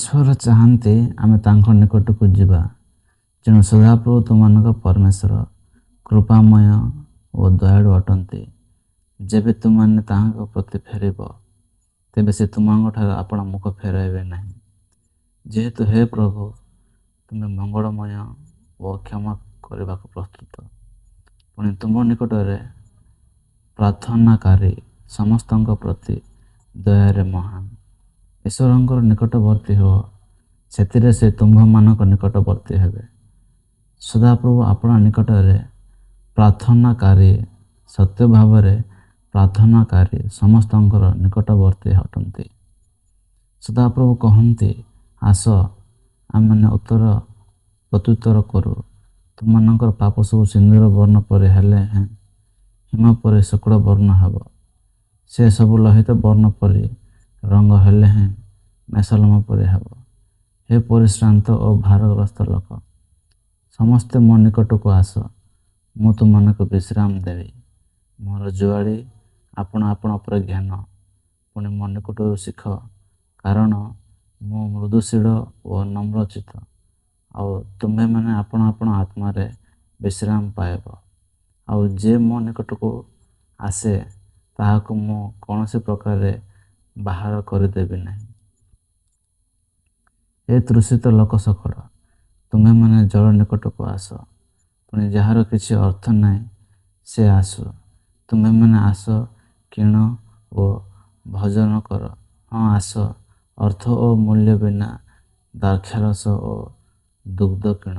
ଈଶ୍ୱର ଚାହାନ୍ତି ଆମେ ତାଙ୍କ ନିକଟକୁ ଯିବା। ତେଣୁ ସଦାପ୍ରଭୁ ତୁମମାନଙ୍କ ପରମେଶ୍ୱର କୃପାମୟ ଓ ଦୟାଳୁ ଅଟନ୍ତି। ଯେବେ ତୁମମାନେ ତାହାଙ୍କ ପ୍ରତି ଫେରିବ, ତେବେ ସେ ତୁମଙ୍କଠାରୁ ଆପଣ ମୁଖ ଫେରାଇବେ ନାହିଁ। ଯେହେତୁ ହେ ପ୍ରଭୁ, ତୁମେ ମଙ୍ଗଳମୟ ଓ କ୍ଷମା କରିବାକୁ ପ୍ରସ୍ତୁତ, ପୁଣି ତୁମ ନିକଟରେ ପ୍ରାର୍ଥନାକାରୀ ସମସ୍ତଙ୍କ ପ୍ରତି ଦୟାରେ ମହାନ। ଈଶ୍ୱରଙ୍କର ନିକଟବର୍ତ୍ତୀ ହୁଅ, ସେଥିରେ ସେ ତୁମ୍ଭମାନଙ୍କ ନିକଟବର୍ତ୍ତୀ ହେବେ। ସଦାପ୍ରଭୁ ଆପଣା ନିକଟରେ ପ୍ରାର୍ଥନାକାରୀ ସତ୍ୟ ଭାବରେ ପ୍ରାର୍ଥନାକାରୀ ସମସ୍ତଙ୍କର ନିକଟବର୍ତ୍ତୀ ଅଟନ୍ତି। ସଦାପ୍ରଭୁ କହନ୍ତି, ଆସ ଆମେମାନେ ପ୍ରତ୍ୟୁତ୍ତର କରୁ। ତୁମମାନଙ୍କର ପାପ ସବୁ ସିନ୍ଦୂର ବର୍ଣ୍ଣ ପରି ହେଲେ ହିମ ପରି ଶୁକ୍ଳ ବର୍ଣ୍ଣ ହେବ। ସେ ସବୁ ଲୋହିତ ବର୍ଣ୍ଣ ପରି ରଙ୍ଗ ହେଲେ ମେସଲମ ପରି ହେବ। ହେ ପରିଶ୍ରାନ୍ତ ଓ ଭାରଗ୍ରସ୍ତ ଲୋକ, ସମସ୍ତେ ମୋ ନିକଟକୁ ଆସ, ମୁଁ ତୁମମାନଙ୍କୁ ବିଶ୍ରାମ ଦେବି। ମୋର ଜୁଆଳି ଆପଣ ଉପରେ ଜ୍ଞାନ, ପୁଣି ମୋ ନିକଟରୁ ଶିଖ, କାରଣ ମୁଁ ମୃଦୁଶୀଳ ଓ ନମ୍ରଚିତ୍ତ, ଆଉ ତୁମ୍ଭେମାନେ ଆପଣ ଆତ୍ମାରେ ବିଶ୍ରାମ ପାଇବ। ଆଉ ଯେ ମୋ ନିକଟକୁ ଆସେ, ତାହାକୁ ମୁଁ କୌଣସି ପ୍ରକାରେ ବାହାର କରିଦେବି ନାହିଁ। ଏ ତୃଷିତ ଲୋକ ସକଳ, ତୁମ୍ଭେମାନେ ଜଳ ନିକଟକୁ ଆସ। ପୁଣି ଯାହାର କିଛି ଅର୍ଥ ନାହିଁ, ସେ ଆସୁ। ତୁମ୍ଭେମାନେ ଆସ, କିଣ ଓ ଭୋଜନ କର। ହଁ, ଆସ, ଅର୍ଥ ଓ ମୂଲ୍ୟ ବିନା ଦ୍ରାକ୍ଷାରସ ଓ ଦୁଗ୍ଧ କିଣ।